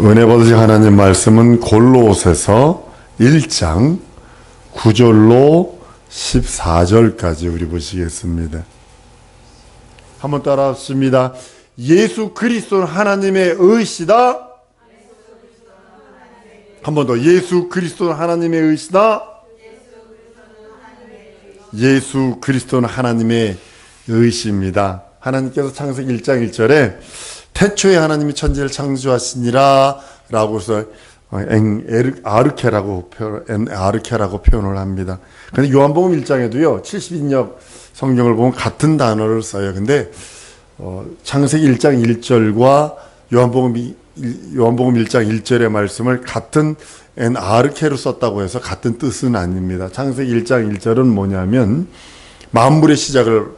은혜 받으신 하나님 말씀은 골로새서 1장 9절로 14절까지 우리 보시겠습니다. 한번 따라하십니다. 예수 그리스도는 하나님의 의시다. 한 번 더. 예수 그리스도는 하나님의 의시다. 예수 그리스도는 하나님의 의시입니다. 하나님께서 창세기 1장 1절에 태초에 하나님이 천지를 창조하시니라 라고 해서 아르케라고 표현을 합니다. 근데 요한복음 1장에도요 70인역 성경을 보면 같은 단어를 써요. 근데 창세기 1장 1절과 요한복음 1장 1절의 말씀을 같은 아르케로 썼다고 해서 같은 뜻은 아닙니다. 창세기 1장 1절은 뭐냐면 만물의 시작을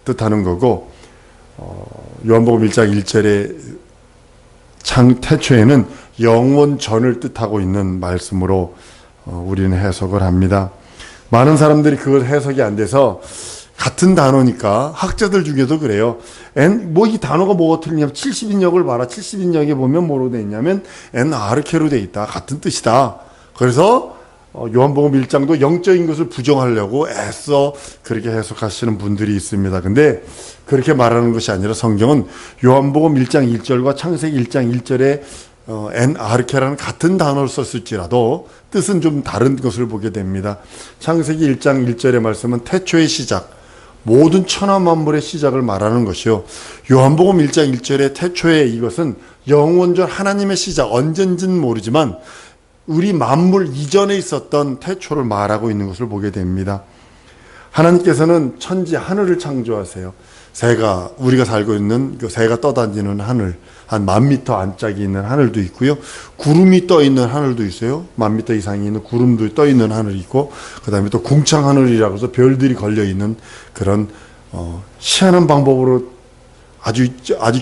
뜻하는 거고, 요한복음 1장 1절의 태초에는 영원 전을 뜻하고 있는 말씀으로 우리는 해석을 합니다. 많은 사람들이 그걸 해석이 안 돼서 같은 단어니까, 학자들 중에도 그래요. 이 단어가 뭐가 틀리냐면 70인역을 봐라. 70인역에 보면 뭐로 돼 있냐면 아르케로 돼 있다. 같은 뜻이다. 그래서 요한복음 1장도 영적인 것을 부정하려고 애써 그렇게 해석하시는 분들이 있습니다. 근데 그렇게 말하는 것이 아니라 성경은 요한복음 1장 1절과 창세기 1장 1절에 아르케라는 같은 단어를 썼을지라도 뜻은 좀 다른 것을 보게 됩니다. 창세기 1장 1절의 말씀은 태초의 시작, 모든 천하 만물의 시작을 말하는 것이요, 요한복음 1장 1절의 태초의 이것은 영원전 하나님의 시작, 언젠지는 모르지만 우리 만물 이전에 있었던 태초를 말하고 있는 것을 보게 됩니다. 하나님께서는 천지 하늘을 창조하세요. 새가, 우리가 살고 있는 그 새가 떠다니는 하늘, 한 10,000m 안짝이 있는 하늘도 있고요. 구름이 떠 있는 하늘도 있어요. 10,000m 이상이 있는 구름도 떠 있는 하늘이 있고, 그 다음에 또 궁창 하늘이라고 해서 별들이 걸려 있는 그런 희한한 방법으로 아주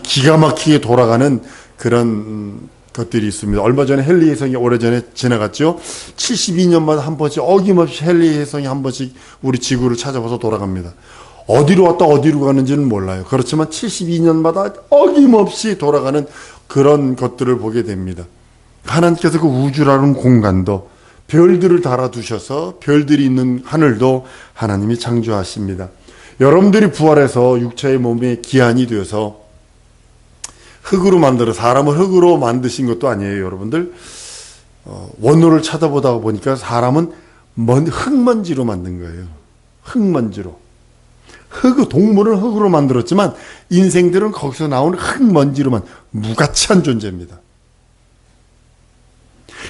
기가 막히게 돌아가는 그런 것들이 있습니다. 얼마 전에 헨리 혜성이 오래전에 지나갔죠. 72년마다 한 번씩 어김없이 헨리 혜성이 한 번씩 우리 지구를 찾아와서 돌아갑니다. 어디로 왔다 어디로 가는지는 몰라요. 그렇지만 72년마다 어김없이 돌아가는 그런 것들을 보게 됩니다. 하나님께서 그 우주라는 공간도 별들을 달아두셔서 별들이 있는 하늘도 하나님이 창조하십니다. 여러분들이 부활해서 육체의 몸에 기한이 되어서 흙으로 사람을 흙으로 만드신 것도 아니에요, 여러분들. 원로를 찾아보다 보니까 사람은 흙먼지로 만든 거예요. 흙먼지로. 동물은 흙으로 만들었지만 인생들은 거기서 나온 흙먼지로만, 무가치한 존재입니다.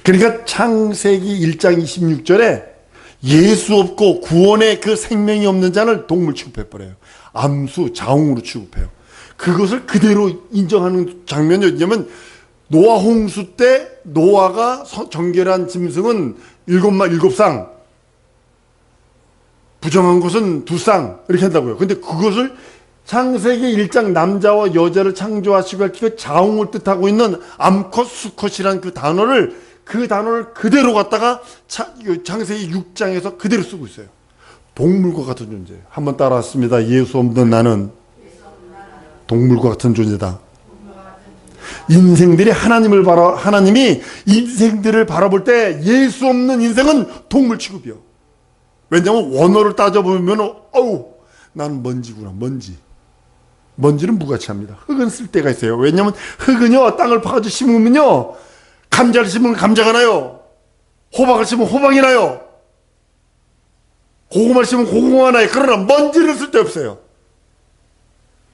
그러니까 창세기 1장 26절에 예수 없고 구원의 그 생명이 없는 자를 동물 취급해버려요. 암수, 자웅으로 취급해요. 그것을 그대로 인정하는 장면이 어디냐면, 노아 홍수 때 노아가 정결한 짐승은 7쌍, 부정한 것은 2쌍, 이렇게 한다고요. 근데 그것을 창세기 1장 남자와 여자를 창조하시고 그 자웅을 뜻하고 있는 암컷, 수컷이란 그 단어를 그대로 갖다가 창세기 6장에서 그대로 쓰고 있어요. 동물과 같은 존재예요. 한번 따라왔습니다. 예수 없는 나는 동물과 같은 존재다. 하나님이 인생들을 바라볼 때 예수 없는 인생은 동물 취급이요. 왜냐하면 원어를 따져보면 난 먼지구나. 먼지는 무가치합니다. 흙은 쓸 데가 있어요. 왜냐하면 흙은요, 땅을 파가지고 심으면요, 감자를 심으면 감자가 나요. 호박을 심으면 호박이 나요. 고구마를 심으면 고구마가 나요. 그러나 먼지를 쓸 데 없어요.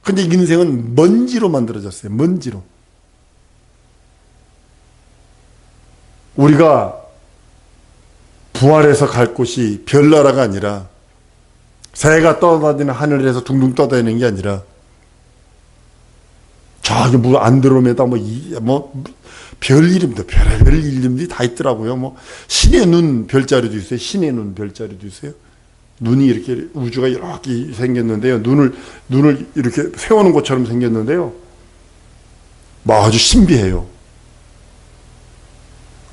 근데 인생은 먼지로 만들어졌어요. 먼지로. 우리가 부활해서 갈 곳이 별나라가 아니라, 새가 떠다니는 하늘에서 둥둥 떠다니는 게 아니라, 저기 안드로메다 별 이름도, 별의별 이름들이 다 있더라고요. 신의 눈 별자리도 있어요. 신의 눈 별자리도 있어요. 눈이 이렇게, 우주가 이렇게 생겼는데요. 눈을 이렇게 세우는 것처럼 생겼는데요. 아주 신비해요.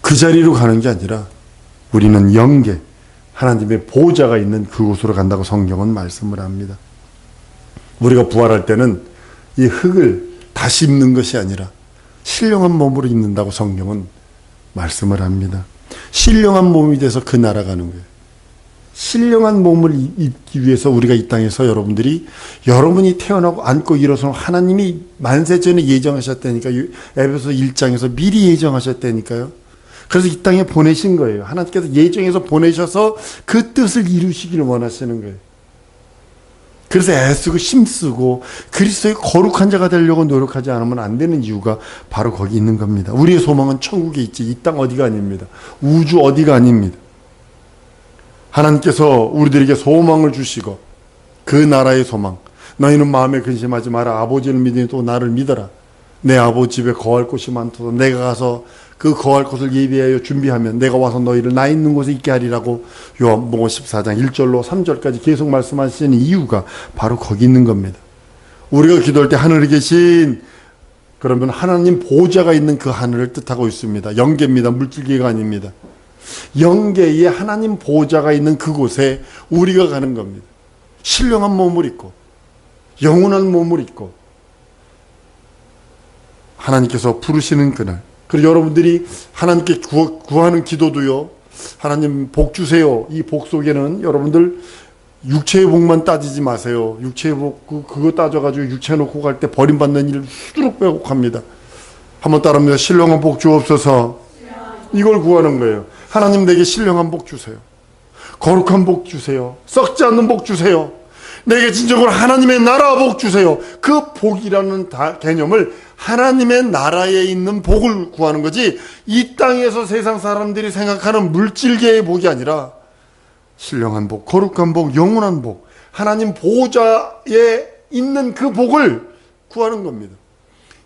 그 자리로 가는 게 아니라 우리는 영계, 하나님의 보호자가 있는 그곳으로 간다고 성경은 말씀을 합니다. 우리가 부활할 때는 이 흙을 다시 입는 것이 아니라 신령한 몸으로 있는다고 성경은 말씀을 합니다. 신령한 몸이 돼서 그 나라 가는 거예요. 신령한 몸을 입기 위해서 우리가 이 땅에서 여러분이 태어나고 안고 일어서는 하나님이 만세 전에 예정하셨다니까요. 에베소 1장에서 미리 예정하셨다니까요. 그래서 이 땅에 보내신 거예요. 하나님께서 예정해서 보내셔서 그 뜻을 이루시기를 원하시는 거예요. 그래서 애쓰고 힘쓰고 그리스도의 거룩한 자가 되려고 노력하지 않으면 안 되는 이유가 바로 거기 있는 겁니다. 우리의 소망은 천국에 있지 이 땅 어디가 아닙니다. 우주 어디가 아닙니다. 하나님께서 우리들에게 소망을 주시고 그 나라의 소망, 너희는 마음에 근심하지 마라. 아버지를 믿으니 또 나를 믿어라. 내 아버지 집에 거할 곳이 많도다. 내가 가서 그 거할 곳을 예비하여 준비하면 내가 와서 너희를 나 있는 곳에 있게 하리라고 요한복음 14장 1절로 3절까지 계속 말씀하시는 이유가 바로 거기 있는 겁니다. 우리가 기도할 때 하늘에 계신, 그러면 하나님 보좌가 있는 그 하늘을 뜻하고 있습니다. 영계입니다. 물질계가 아닙니다. 영계에 하나님 보좌가 있는 그곳에 우리가 가는 겁니다. 신령한 몸을 입고 영원한 몸을 입고 하나님께서 부르시는 그날, 그리고 여러분들이 하나님께 구하는 기도도요, 하나님 복 주세요. 이 복 속에는 여러분들 육체의 복만 따지지 마세요. 육체의 복 그거 따져가지고 육체 놓고 갈 때 버림받는 일 수두룩 빼곡합니다. 한번 따라합니다. 신령한 복 주옵소서. 이걸 구하는 거예요. 하나님 내게 신령한 복 주세요. 거룩한 복 주세요. 썩지 않는 복 주세요. 내게 진정으로 하나님의 나라 복 주세요. 그 복이라는 개념을 하나님의 나라에 있는 복을 구하는 거지, 이 땅에서 세상 사람들이 생각하는 물질계의 복이 아니라 신령한 복, 거룩한 복, 영원한 복, 하나님 보호자에 있는 그 복을 구하는 겁니다.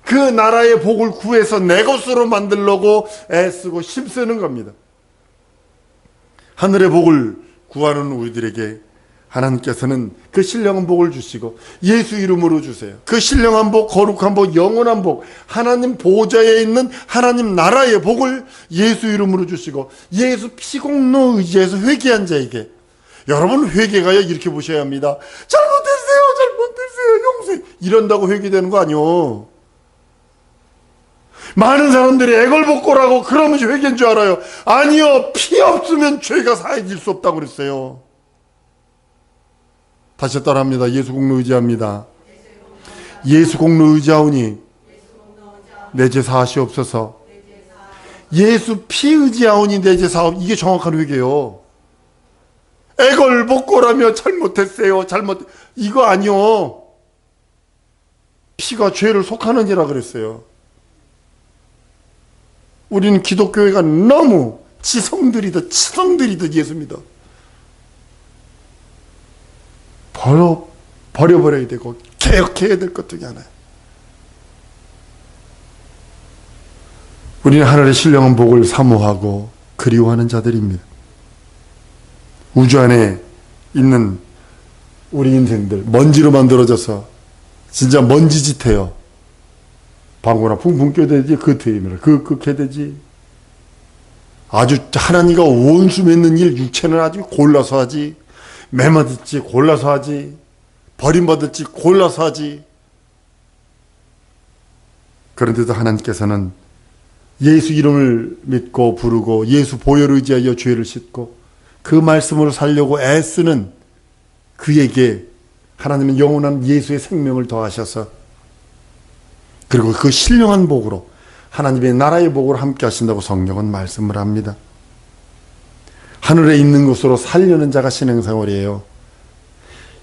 그 나라의 복을 구해서 내 것으로 만들려고 애쓰고 힘쓰는 겁니다. 하늘의 복을 구하는 우리들에게 하나님께서는 그 신령한 복을 주시고 예수 이름으로 주세요. 그 신령한 복, 거룩한 복, 영원한 복, 하나님 보호자에 있는 하나님 나라의 복을 예수 이름으로 주시고 예수 피공로 의지해서 회개한 자에게, 여러분 회개가요 이렇게 보셔야 합니다. 잘못했어요 용서해 이런다고 회개되는 거 아니요. 많은 사람들이 애걸복걸하고 그러면서 회개인 줄 알아요. 아니요, 피 없으면 죄가 사해질 수 없다고 그랬어요. 다시 따라합니다. 예수 공로 의지합니다. 예수 공로 의지하오니 내 죄 사하시옵소서. 예수 피 의지하오니 내 죄 사옵. 이게 정확한 회개요. 애걸복걸하며 잘못했어요. 이거 아니요. 피가 죄를 속하느니라 그랬어요. 우리는 기독교회가 너무 치성들이듯 예수 믿어. 버려버려야 되고 개혁해야 될 것 중에 하나예요. 우리는 하늘의 신령한 복을 사모하고 그리워하는 자들입니다. 우주 안에 있는 우리 인생들 먼지로 만들어져서 진짜 먼지짓해요. 방구나 붕붕 껴대지 그 트임이라 그 개되지. 아주 하나님과 원수 맺는 일 육체는 아주 골라서 하지. 매맞을지 골라서 하지. 버림받을지 골라서 하지. 그런데도 하나님께서는 예수 이름을 믿고 부르고 예수 보혈을 의지하여 죄를 씻고 그 말씀으로 살려고 애쓰는 그에게 하나님은 영원한 예수의 생명을 더하셔서, 그리고 그 신령한 복으로 하나님의 나라의 복으로 함께 하신다고 성경은 말씀을 합니다. 하늘에 있는 곳으로 살려는 자가 신앙생활이에요.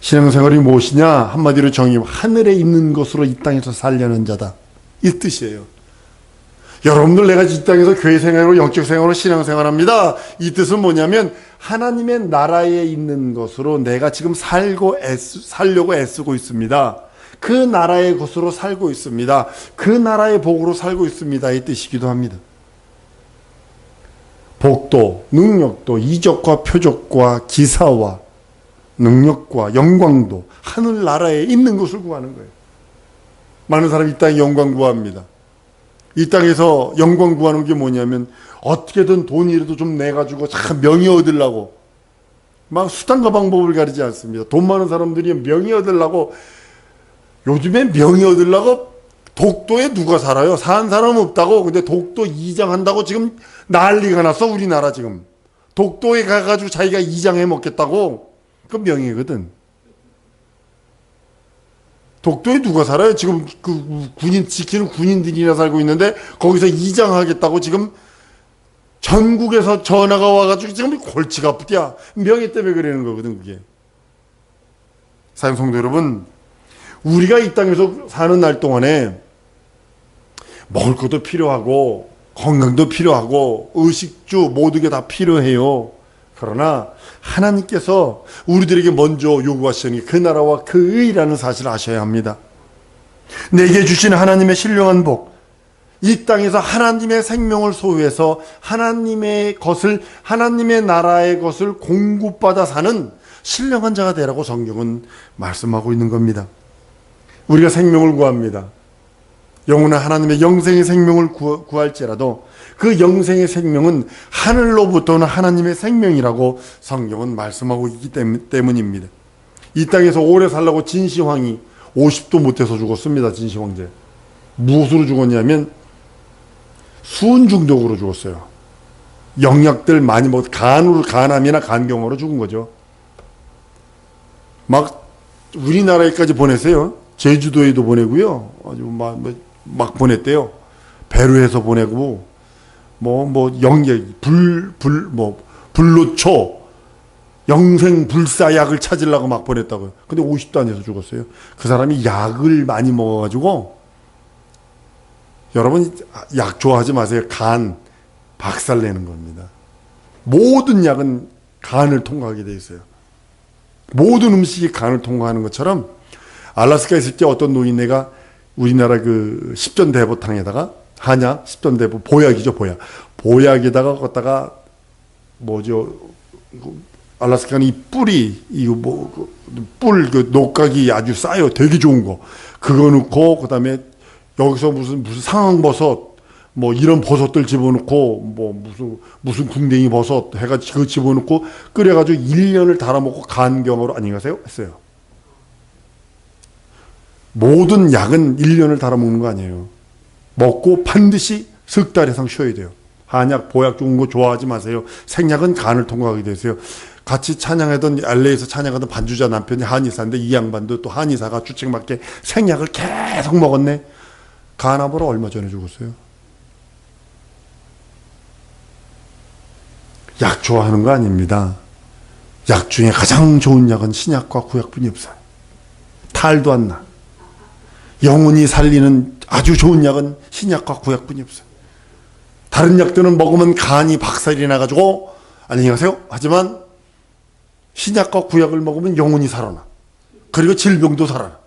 신앙생활이 무엇이냐? 한마디로 정의하면 하늘에 있는 곳으로 이 땅에서 살려는 자다, 이 뜻이에요. 여러분들 내가 이 땅에서 교회 생활로 영적 생활로 신앙생활합니다. 이 뜻은 뭐냐면 하나님의 나라에 있는 것으로 내가 지금 살려고 애쓰고 있습니다. 그 나라의 것으로 살고 있습니다. 그 나라의 복으로 살고 있습니다. 이 뜻이기도 합니다. 복도, 능력도, 이적과 표적과 기사와 능력과 영광도 하늘나라에 있는 것을 구하는 거예요. 많은 사람이 이 땅에 영광 구합니다. 이 땅에서 영광 구하는 게 뭐냐면 어떻게든 돈이라도 좀 내가지고 참 명예 얻으려고 막 수단과 방법을 가리지 않습니다. 돈 많은 사람들이 명예 얻으려고, 요즘에 명예 얻으려고 독도에 누가 살아요? 사는 사람 없다고. 근데 독도 이장한다고 지금 난리가 났어, 우리나라 지금. 독도에 가가지고 자기가 이장해 먹겠다고. 그 명예거든. 독도에 누가 살아요? 지금 그 군인 지키는 군인들이나 살고 있는데 거기서 이장하겠다고 지금 전국에서 전화가 와가지고 지금 골치가 아프디야. 명예 때문에 그러는 거거든, 그게. 사랑 성도 여러분, 우리가 이 땅에서 사는 날 동안에 먹을 것도 필요하고 건강도 필요하고 의식주 모든 게 다 필요해요. 그러나 하나님께서 우리들에게 먼저 요구하시는 게 그 나라와 그 의라는 사실을 아셔야 합니다. 내게 주신 하나님의 신령한 복, 이 땅에서 하나님의 생명을 소유해서 하나님의 것을, 하나님의 나라의 것을 공급받아 사는 신령한 자가 되라고 성경은 말씀하고 있는 겁니다. 우리가 생명을 구합니다. 영원한 하나님의 영생의 생명을 구할지라도 그 영생의 생명은 하늘로부터 오는 하나님의 생명이라고 성경은 말씀하고 있기 때문입니다. 이 땅에서 오래 살라고 진시황이 50도 못해서 죽었습니다. 진시황제. 무엇으로 죽었냐면 수은 중독으로 죽었어요. 영약들 많이 먹어 간암이나 간경화로 죽은 거죠. 막 우리나라에까지 보냈어요. 제주도에도 보내고요. 아주 막 보냈대요. 배로 해서 보내고 불로초 영생 불사약을 찾으려고 막 보냈다고요. 근데 50도 안에서 죽었어요. 그 사람이 약을 많이 먹어가지고, 여러분 약 좋아하지 마세요. 간 박살내는 겁니다. 모든 약은 간을 통과하게 돼 있어요. 모든 음식이 간을 통과하는 것처럼 알라스카에 있을 때 어떤 노인네가 우리나라 그 십전대보탕에다가 한약 십전대보 보약이죠, 보약. 보약에다가 걷다가 알라스카는 이 뿔이 뿔 그 녹각이 아주 싸요. 되게 좋은 거. 그거 넣고 그다음에 여기서 무슨 상황버섯 이런 버섯들 집어넣고 무슨 궁뎅이 버섯 해가지고 그거 집어넣고 끓여가지고 1년을 달아먹고 간경으로 안녕히 가세요 했어요. 모든 약은 1년을 달아먹는 거 아니에요. 먹고 반드시 석 달 이상 쉬어야 돼요. 한약, 보약 좋은 거 좋아하지 마세요. 생약은 간을 통과하게 되세요. 같이 찬양하던 LA에서 찬양하던 반주자 남편이 한의사인데 이 양반도 또 한의사가 주책맞게 생약을 계속 먹었네. 간암으로 얼마 전에 죽었어요. 약 좋아하는 거 아닙니다. 약 중에 가장 좋은 약은 신약과 구약뿐이 없어요. 탈도 안 나. 영혼이 살리는 아주 좋은 약은 신약과 구약뿐이 없어요. 다른 약들은 먹으면 간이 박살이 나가지고 안녕히 가세요. 하지만 신약과 구약을 먹으면 영혼이 살아나. 그리고 질병도 살아나.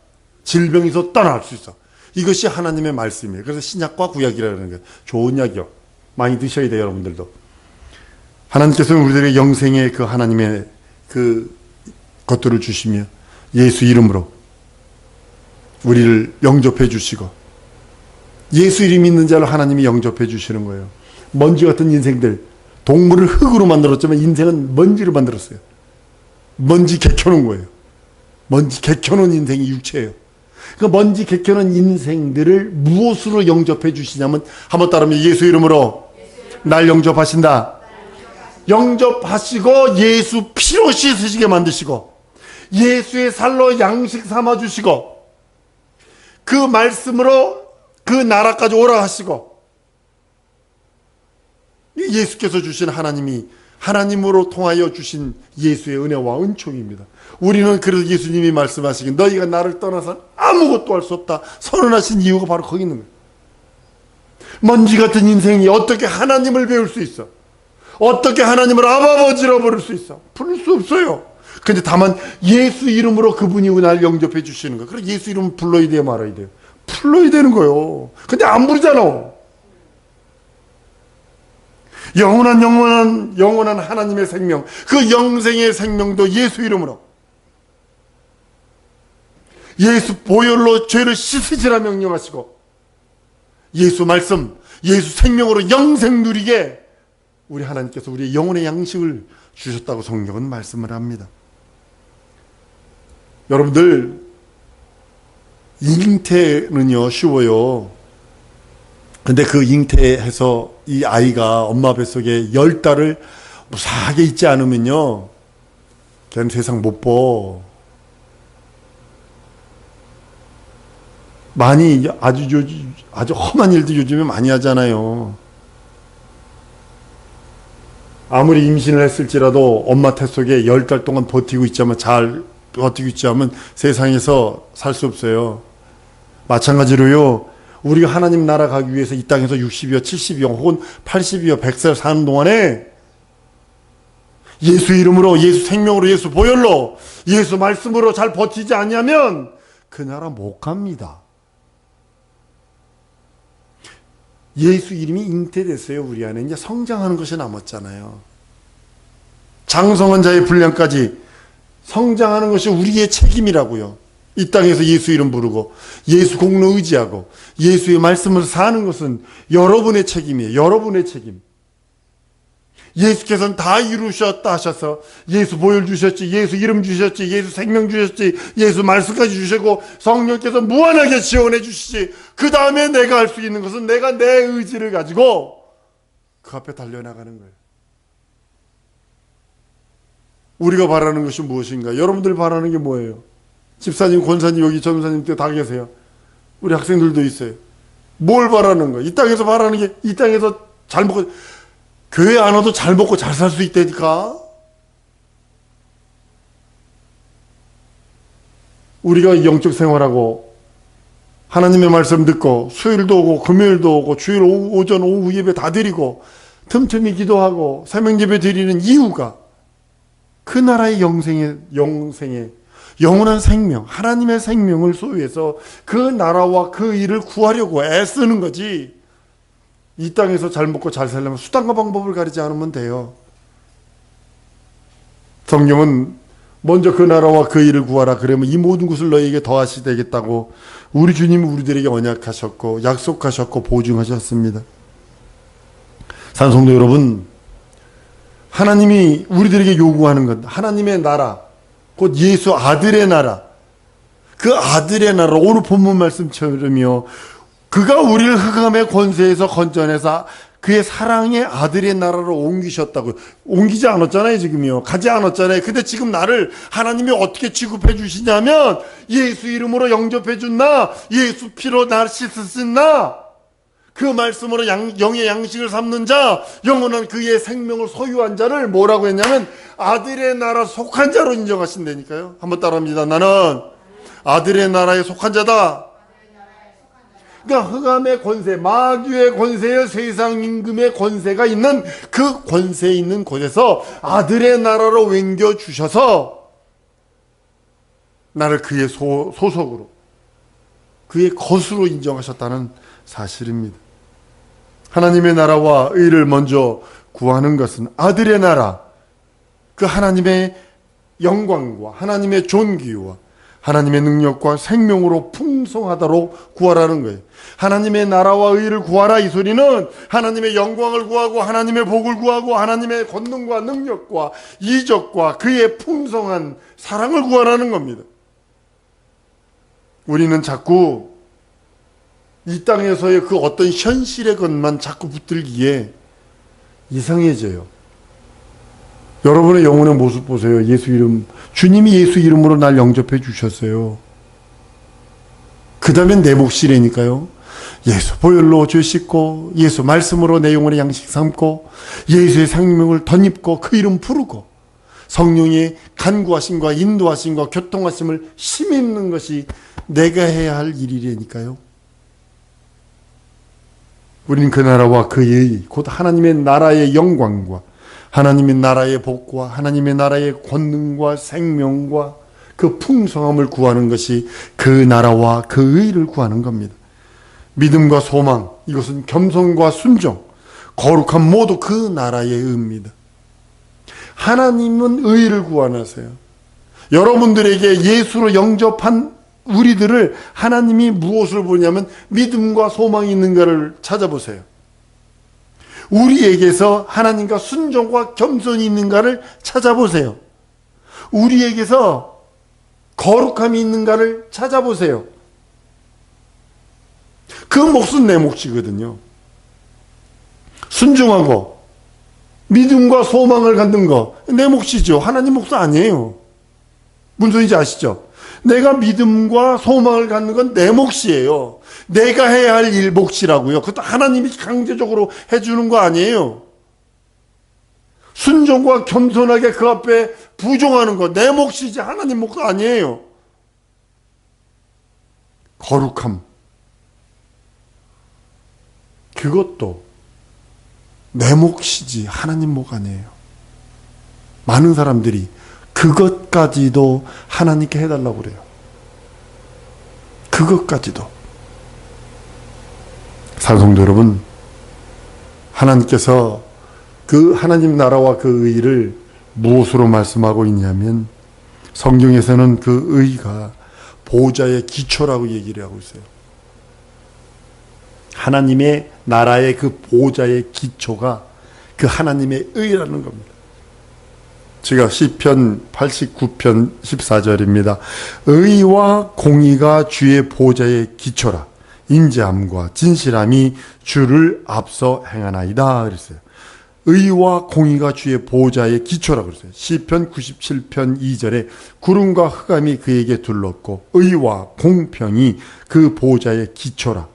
질병에서 떠날 수 있어. 이것이 하나님의 말씀이에요. 그래서 신약과 구약이라는 거예요. 좋은 약이요. 많이 드셔야 돼요, 여러분들도. 하나님께서는 우리들에게 영생의 그 하나님의 그 것들을 주시며 예수 이름으로 우리를 영접해 주시고 예수 이름 있는 자를 하나님이 영접해 주시는 거예요. 먼지 같은 인생들, 동물을 흙으로 만들었지만 인생은 먼지로 만들었어요. 먼지 개켜놓은 거예요. 먼지 개켜놓은 인생이 육체예요. 그 먼지 개켜놓은 인생들을 무엇으로 영접해 주시냐면 한번 따르면 예수 이름으로 날 영접하신다. 영접하시고 예수 피로 씻으시게 만드시고 예수의 살로 양식 삼아 주시고 그 말씀으로 그 나라까지 오라 하시고 예수께서 주신 하나님이 하나님으로 통하여 주신 예수의 은혜와 은총입니다. 우리는 그래서 예수님이 말씀하시긴 너희가 나를 떠나서 아무것도 할 수 없다 선언하신 이유가 바로 거기 있는 거예요. 먼지 같은 인생이 어떻게 하나님을 배울 수 있어? 어떻게 하나님을 아버지로 부를 수 있어? 부를 수 없어요. 근데 다만 예수 이름으로 그분이 날 영접해 주시는 거예요. 그래서 예수 이름 불러야 돼요, 말아야 돼요? 불러야 되는 거예요. 근데 안 부르잖아. 영원한 하나님의 생명, 그 영생의 생명도 예수 이름으로 예수 보혈로 죄를 씻으시라 명령하시고 예수 말씀, 예수 생명으로 영생 누리게 우리 하나님께서 우리의 영혼의 양식을 주셨다고 성경은 말씀을 합니다. 여러분들 잉태는요 쉬워요. 근데 그 잉태해서 이 아이가 엄마 뱃속에 10달을 무사하게 있지 않으면요 걔는 세상 못 봐. 많이 아주 험한 일도 요즘에 많이 하잖아요. 아무리 임신을 했을지라도 엄마 태 속에 10달 동안 버티고 있자면 잘 버티고 있자면 세상에서 살 수 없어요. 마찬가지로요. 우리가 하나님 나라 가기 위해서 이 땅에서 60이요 70이요 혹은 80이요 100살 사는 동안에 예수 이름으로 예수 생명으로 예수 보혈로 예수 말씀으로 잘 버티지 않냐면 그 나라 못 갑니다. 예수 이름이 잉태됐어요. 우리 안에 이제 성장하는 것이 남았잖아요. 장성한 자의 분량까지 성장하는 것이 우리의 책임이라고요. 이 땅에서 예수 이름 부르고 예수 공로 의지하고 예수의 말씀을 사는 것은 여러분의 책임이에요. 여러분의 책임. 예수께서는 다 이루셨다 하셔서 예수 보혈 주셨지, 예수 이름 주셨지, 예수 생명 주셨지, 예수 말씀까지 주시고 성령께서 무한하게 지원해 주시지. 그 다음에 내가 할 수 있는 것은 내가 내 의지를 가지고 그 앞에 달려나가는 거예요. 우리가 바라는 것이 무엇인가? 여러분들 바라는 게 뭐예요? 집사님, 권사님, 여기 전사님 때 다 계세요. 우리 학생들도 있어요. 뭘 바라는 거예요? 이 땅에서 바라는 게 이 땅에서 잘 먹고 교회 안 와도 잘 먹고 잘 살 수 있다니까. 우리가 영적 생활하고 하나님의 말씀 듣고 수요일도 오고 금요일도 오고 주일 오전 오후 예배 다 드리고 틈틈이 기도하고 새명예배 드리는 이유가 그 나라의 영생의 영원한 생명, 하나님의 생명을 소유해서 그 나라와 그 일을 구하려고 애쓰는 거지. 이 땅에서 잘 먹고 잘 살려면 수단과 방법을 가리지 않으면 돼요. 성경은 먼저 그 나라와 그 일을 구하라. 그러면 이 모든 것을 너희에게 더하시 되겠다고 우리 주님이 우리들에게 언약하셨고 약속하셨고 보증하셨습니다. 산성도 여러분, 하나님이 우리들에게 요구하는 것, 하나님의 나라, 곧 예수 아들의 나라, 그 아들의 나라, 오늘 본문 말씀처럼요, 그가 우리를 흑암의 권세에서 건져내서 그의 사랑의 아들의 나라로 옮기셨다고요. 옮기지 않았잖아요, 지금요. 가지 않았잖아요. 근데 지금 나를 하나님이 어떻게 취급해 주시냐면 예수 이름으로 영접해 준 나, 예수 피로 나를 씻으신 나, 그 말씀으로 영의 양식을 삼는 자, 영원한 그의 생명을 소유한 자를 뭐라고 했냐면 아들의 나라 속한 자로 인정하신다니까요. 한번 따라합니다. 나는 아들의 나라에 속한 자다. 그러니까 흑암의 권세, 마귀의 권세에 세상 임금의 권세가 있는 그 권세 있는 곳에서 아들의 나라로 옮겨 주셔서 나를 그의 소속으로, 그의 것으로 인정하셨다는 사실입니다. 하나님의 나라와 의를 먼저 구하는 것은 아들의 나라, 그 하나님의 영광과 하나님의 존귀와 하나님의 능력과 생명으로 풍성하도록 구하라는 거예요. 하나님의 나라와 의를 구하라, 이 소리는 하나님의 영광을 구하고 하나님의 복을 구하고 하나님의 권능과 능력과 이적과 그의 풍성한 사랑을 구하라는 겁니다. 우리는 자꾸 이 땅에서의 그 어떤 현실의 것만 자꾸 붙들기에 이상해져요. 여러분의 영혼의 모습 보세요. 예수 이름, 주님이 예수 이름으로 날 영접해 주셨어요. 그 다음에 내 몫이라니까요. 예수 보혈로 죄 씻고 예수 말씀으로 내 영혼의 양식 삼고 예수의 생명을 덧입고 그 이름 부르고 성령의 간구하심과 인도하심과 교통하심을 힘입는 것이 내가 해야 할 일이라니까요. 우리는 그 나라와 그의 곧 하나님의 나라의 영광과 하나님의 나라의 복과 하나님의 나라의 권능과 생명과 그 풍성함을 구하는 것이 그 나라와 그 의를 구하는 겁니다. 믿음과 소망, 이것은 겸손과 순종, 거룩한 모두 그 나라의 의입니다. 하나님은 의를 구하나세요. 여러분들에게 예수로 영접한 우리들을 하나님이 무엇을 보냐면 믿음과 소망이 있는가를 찾아보세요. 우리에게서 하나님과 순종과 겸손이 있는가를 찾아보세요. 우리에게서 거룩함이 있는가를 찾아보세요. 그 몫은 내 몫이거든요. 순종하고 믿음과 소망을 갖는 거 내 몫이죠. 하나님 몫은 아니에요. 무슨 소리인지 아시죠? 내가 믿음과 소망을 갖는 건 내 몫이에요. 내가 해야 할 일 몫이라고요. 그것도 하나님이 강제적으로 해주는 거 아니에요. 순종과 겸손하게 그 앞에 부종하는 거 내 몫이지 하나님 몫 아니에요. 거룩함, 그것도 내 몫이지 하나님 몫 아니에요. 많은 사람들이 그것까지도 하나님께 해달라고 그래요. 그것까지도. 사랑성도 여러분, 하나님께서 그 하나님 나라와 그 의를 무엇으로 말씀하고 있냐면 성경에서는 그 의가 보좌의 기초라고 얘기를 하고 있어요. 하나님의 나라의 그 보좌의 기초가 그 하나님의 의라는 겁니다. 제가 시편 89편 14절입니다. 의와 공의가 주의 보좌의 기초라. 인자함과 진실함이 주를 앞서 행하나이다 그랬어요. 의와 공의가 주의 보좌의 기초라고 그랬어요. 시편 97편 2절에 구름과 흑암이 그에게 둘렀고 의와 공평이 그 보좌의 기초라.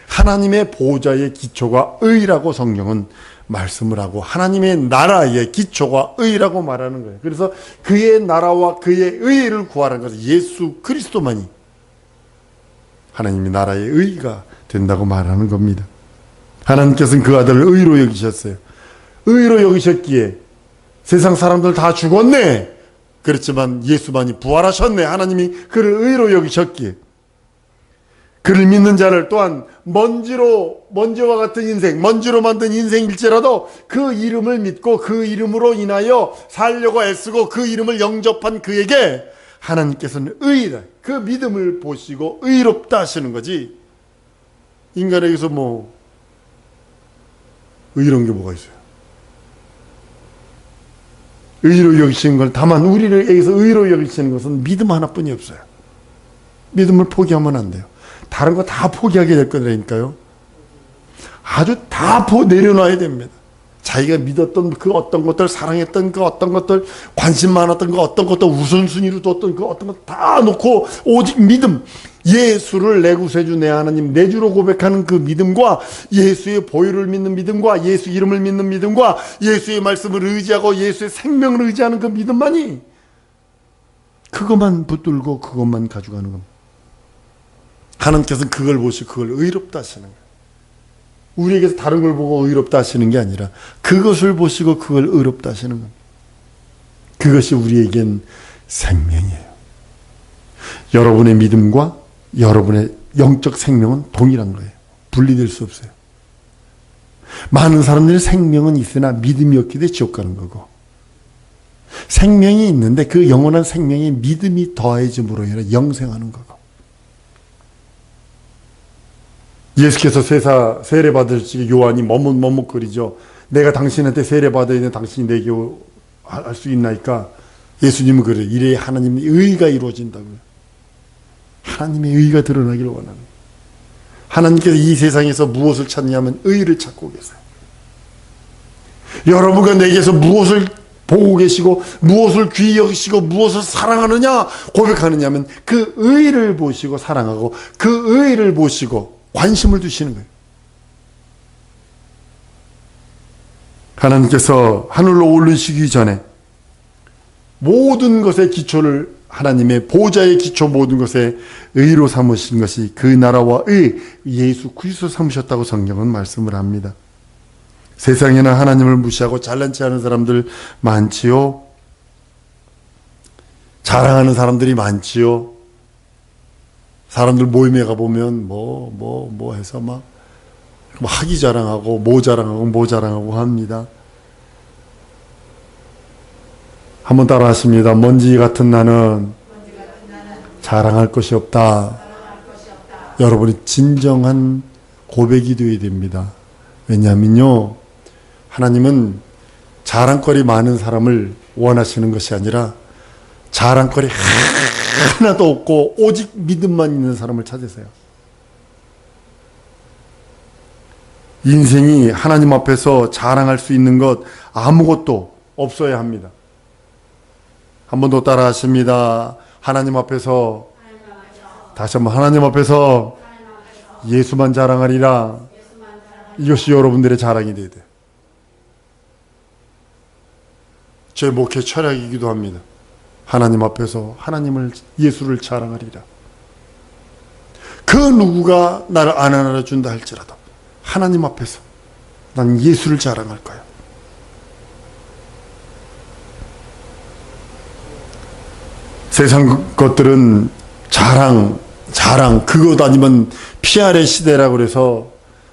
하나님의 보좌의 기초가 의라고 성경은 말씀을 하고 하나님의 나라의 기초가 의라고 말하는 거예요. 그래서 그의 나라와 그의 의를 구하라는 것은 예수 그리스도만이 하나님의 나라의 의가 된다고 말하는 겁니다. 하나님께서는 그 아들을 의로 여기셨어요. 의로 여기셨기에 세상 사람들 다 죽었네. 그렇지만 예수만이 부활하셨네. 하나님이 그를 의로 여기셨기에 그를 믿는 자를 또한 먼지와 같은 인생, 먼지로 만든 인생일지라도 그 이름을 믿고 그 이름으로 인하여 살려고 애쓰고 그 이름을 영접한 그에게 하나님께서는 의다. 그 믿음을 보시고 의롭다 하시는 거지. 인간에게서 뭐 의로운 게 뭐가 있어요? 의로 여기시는 건 다만 우리에게서 의로 여기시는 것은 믿음 하나뿐이 없어요. 믿음을 포기하면 안 돼요. 다른 거 다 포기하게 될 거라니까요. 아주 다 내려놔야 됩니다. 자기가 믿었던 그 어떤 것들, 사랑했던 그 어떤 것들, 관심 많았던 그 어떤 것들, 우선순위로 뒀던 그 어떤 것 다 놓고 오직 믿음, 예수를 내 구세주 내 하나님 내 주로 고백하는 그 믿음과 예수의 보혈을 믿는 믿음과 예수 이름을 믿는 믿음과 예수의 말씀을 의지하고 예수의 생명을 의지하는 그 믿음만이 그것만 붙들고 그것만 가져가는 겁니다. 하나님께서는 그걸 보시고 그걸 의롭다 하시는 거예요. 우리에게서 다른 걸 보고 의롭다 하시는 게 아니라 그것을 보시고 그걸 의롭다 하시는 겁니다. 그것이 우리에겐 생명이에요. 여러분의 믿음과 여러분의 영적 생명은 동일한 거예요. 분리될 수 없어요. 많은 사람들이 생명은 있으나 믿음이 없기 때문에 지옥 가는 거고, 생명이 있는데 그 영원한 생명에 믿음이 더해짐으로 인해 영생하는 거고, 예수께서 세례 받으시기 요한이 머뭇머뭇거리죠. 내가 당신한테 세례 받아야 되는 당신이 내게 할 수 있나이까? 예수님은 그래. 이래야 하나님의 의가 이루어진다고요. 하나님의 의가 드러나기를 원합니다. 하나님께서 이 세상에서 무엇을 찾냐면 의를 찾고 계세요. 여러분과 내게서 무엇을 보고 계시고 무엇을 귀히 여기시고 무엇을 사랑하느냐 고백하느냐 하면 그 의를 보시고 사랑하고 그 의를 보시고 관심을 두시는 거예요. 하나님께서 하늘로 올리시기 전에 모든 것의 기초를 하나님의 보좌의 기초 모든 것에 의로 삼으신 것이 그 나라와 의 예수 그리스도 삼으셨다고 성경은 말씀을 합니다. 세상에는 하나님을 무시하고 잘난 체 하는 사람들 많지요. 자랑하는 사람들이 많지요. 사람들 모임에 가보면 뭐 해서 막 학위 자랑하고 뭐 자랑하고 합니다. 한번 따라 하십니다. 먼지 같은 나는 자랑할 것이 없다. 여러분이 진정한 고백이 되어야 됩니다. 왜냐하면요, 하나님은 자랑거리 많은 사람을 원하시는 것이 아니라 자랑거리 하나도 없고 오직 믿음만 있는 사람을 찾으세요. 인생이 하나님 앞에서 자랑할 수 있는 것 아무것도 없어야 합니다. 한 번 더 따라 하십니다. 하나님 앞에서, 다시 한번 하나님 앞에서 예수만 자랑하리라. 이것이 여러분들의 자랑이 되어야 돼요. 제 목회 철학이기도 합니다. 하나님 앞에서 예수를 자랑하리라. 그 누구가 나를 안 알아준다 할지라도 하나님 앞에서 난 예수를 자랑할 거야. 세상 것들은 자랑, 그것 아니면 PR의 시대라고 그래서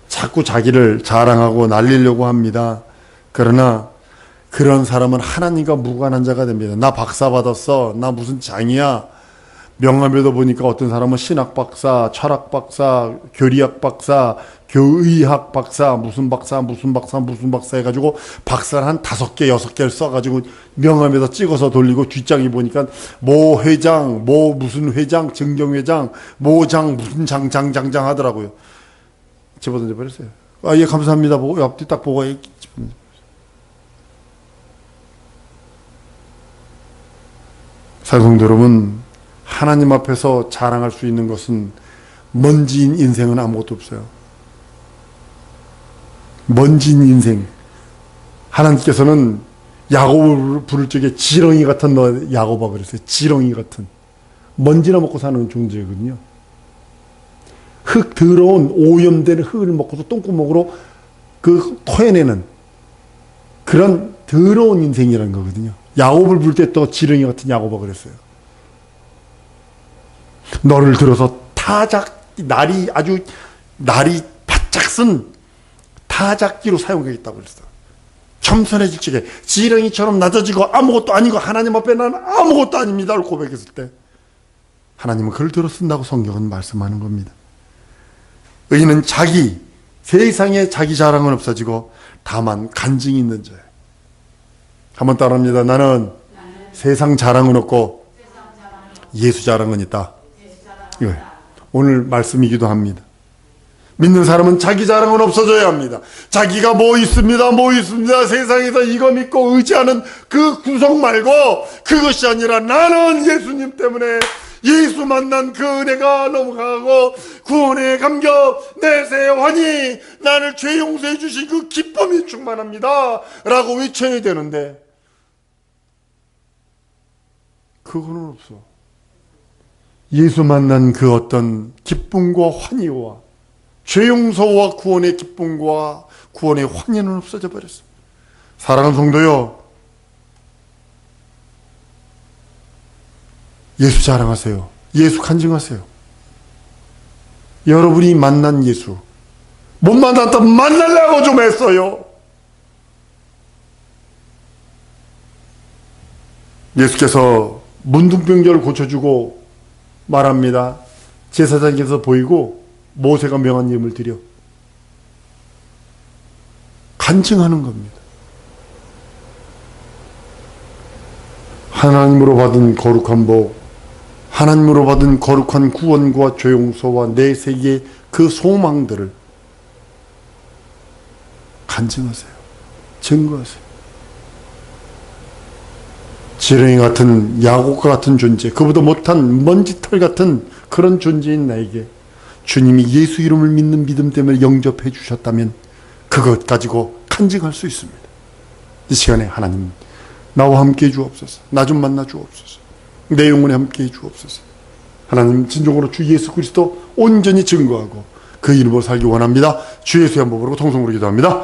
자꾸 자기를 자랑하고 날리려고 합니다. 그러나 그런 사람은 하나님과 무관한 자가 됩니다. 나 박사 받았어. 나 무슨 장이야. 명함에도 보니까 어떤 사람은 신학 박사, 철학 박사, 교리학 박사, 교의학 박사, 무슨 박사 해가지고 박사를 한 5개, 6개를 써가지고 명함에다 찍어서 돌리고 뒷장이 보니까 모 회장, 모 무슨 회장, 증경회장, 모장, 무슨 장 하더라고요. 집어던져 버렸어요. 아, 예, 감사합니다. 보고, 앞뒤 딱 보고, 사랑성도 여러분, 하나님 앞에서 자랑할 수 있는 것은 먼지인 인생은 아무것도 없어요. 먼지인 인생. 하나님께서는 야곱을 부를 적에 지렁이 같은 너 야곱아 그랬어요. 지렁이 같은. 먼지나 먹고 사는 존재거든요. 흙 더러운 오염된 흙을 먹고서 똥구멍으로 그 토해내는 그런 더러운 인생이라는 거거든요. 야곱을 부를 때 또 지렁이 같은 야곱아 그랬어요. 너를 들어서 날이 바짝 쓴 타작기로 사용하겠다고 그랬어. 겸손해질 적에 지렁이처럼 낮아지고 아무것도 아니고 하나님 앞에 나는 아무것도 아닙니다를 고백했을 때 하나님은 그걸 들어 쓴다고 성경은 말씀하는 겁니다. 의인은 세상에 자기 자랑은 없어지고 다만 간증이 있는 자예요. 한번 따라합니다. 나는 세상 자랑은 없고 예수 자랑은 있다. 이거예요. 오늘 말씀이기도 합니다. 믿는 사람은 자기 자랑은 없어져야 합니다. 자기가 뭐 있습니다. 세상에서 이거 믿고 의지하는 그 구성 말고 그것이 아니라 나는 예수님 때문에 예수 만난 그 은혜가 너무 강하고 구원의 감격 내세 환희 나를 죄 용서해 주신 그 기쁨이 충만합니다 라고 외쳐야 되는데 그거는 없어. 예수 만난 그 어떤 기쁨과 환희와 죄 용서와 구원의 기쁨과 구원의 환희는 없어져 버렸어. 사랑하는 성도요, 예수 자랑하세요. 예수 간증하세요. 여러분이 만난 예수 못 만났다면 만나려고 좀 했어요. 예수께서 문둥병자를 고쳐주고 말합니다. 제사장께서 보이고 모세가 명한 예물 드려 간증하는 겁니다. 하나님으로 받은 거룩한 복, 하나님으로 받은 거룩한 구원과 죄 용서와 내세의 그 소망들을 간증하세요. 증거하세요. 지렁이 같은 야곱과 같은 존재, 그보다 못한 먼지털 같은 그런 존재인 나에게 주님이 예수 이름을 믿는 믿음 때문에 영접해 주셨다면 그것 가지고 간증할 수 있습니다. 이 시간에 하나님 나와 함께 해 주옵소서. 나 좀 만나 주옵소서. 내 영혼에 함께 해 주옵소서. 하나님 진정으로 주 예수 그리스도 온전히 증거하고 그 이름으로 살기 원합니다. 주 예수의 한 번으로 통성으로 기도합니다.